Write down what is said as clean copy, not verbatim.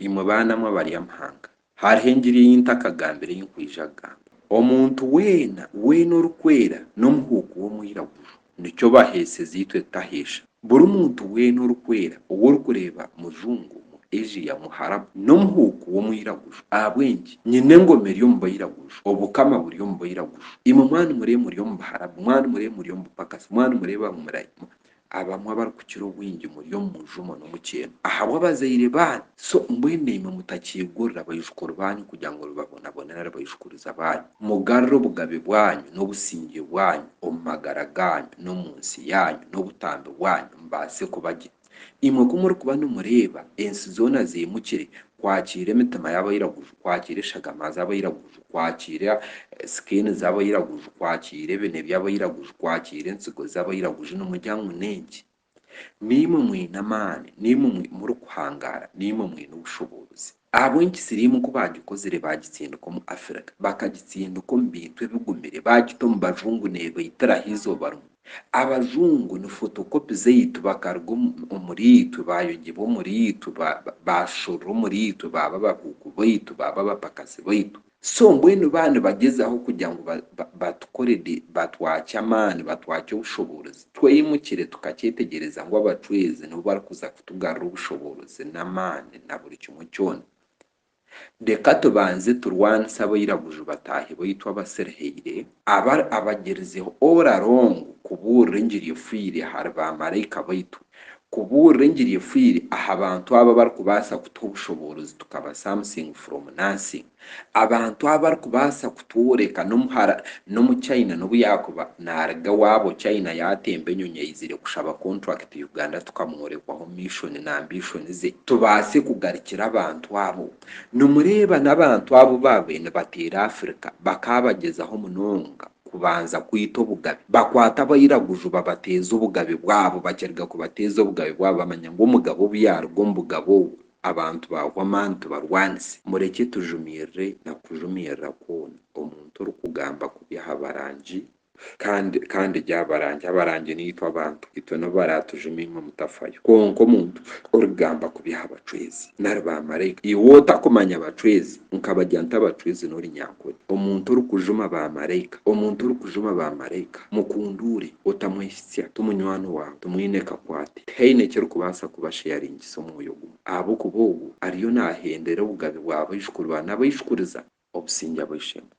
imwe banamwe abaryamahanga hariho engiri y'intakagambire y'inkwija-gamba omuntu weena orukwera n'omuhugu w'omwiraguju nikyo bahese zitwe tahesha buri muntu weena orukwera ow'orukureeba mujungu mu Asia mu Harabu n'omuhugu w'omwiraguju ahabw'enki nyine engoma eri omu bairaguju obukama buri omu bairaguju imwe mwanu murebe muri omu Baharabu mwanu murebe muri omu Pakasi mwanu murebe murayi abamwe abarikukira obwingi muri omu mujumo n'omukyeno ahabwa abazaire banyu so mbwenu imwe mutakigurira abaijukuru banyu kugira ngu babonabonere abaijukuriza banyu mugarre obugabe bwanyu n'obusinge bwanyu omu magara ganyu n'omu nsi yanyu n'obutambe bwanyu mubaase kubagye imwe ku murikuba nimureeba ensi zoona zimukire kwakira emitima y'abairaguju kwakira eshagama z'abairaguju kwakira sikini z'abairaguju kwakira ebine by'abairaguju kwakira ensigo z'abairaguju nimuryango nengi nimwe mwine amaani nimwe murikuhangara nimwe mwine obushobozi ahabw'enki siriimu ku bagikozire bagitsindika omu Africa bakagitsindika omu bintu ebigumire bagita omu bajungu neebaitiraho izooba rimwe abajungu ni fotokopi zaitu bakaruga omuri itwe bayogibwa omuri itwe bashorera omuri itwe baba abahugu baitu baba abapakasi baitu so mbwenu baana bagyezaho kugira ngu batukorere batwakye amaani batwakye obushobozi tweyimukire tukakyetegereza ngu abacwezi nibo barikuza kutugarra obushobozi n'amaani na buri kimwe kyona reka tubanze turwanise abairaguju bataahi baitu abasiriheire abagirizeho orarongo kubuurira engiri efiire ahari bamalayika baitu kubuurira engiri efiire aha bantu aba barikubaasa kutuha obushobozi tukaba something from nothing abantu aba barikubaasa kutworeka n'omu China n'obu yakuba naruga waabo China yatemba enyonyi aizire kushaba contract Uganda tukamworekwaho mission na ambition ze tubaase kugarukira abantu abo nimureeba n'abantu abo babaine bateera Africa bakabagezaho munonga kubanza kwita obugabe bakwata abairaguju babateeza obugabe bwabo bakiruga kubateeza obugabe bwabo bamanya ngu omugabo obu yaruga omu bugabo obu abantu bahwa amaani tubarwanise mureke tujumirire na kujumirira kwona omuntu orikugamba kubyaha abarangi kandi abarangi niitwe abantu itwe nabo baratujuma mutafayo konka omuntu orikugamba kubyaha abacwezi nari bamalayika iwe otakumanya abacwezi nkabagya nti abacwezi n'ori nyankore omuntu orikujuma bamalayika mukundure otamwesya tumunywani wawe tumwine kakwate tihaine ekirikubaasa kubasharingisa omwoyo gumwe ahabw'okuba ogu ariyo nahendera obugabe bw'abaijukuru n'abaijukuriza obusinge abaishema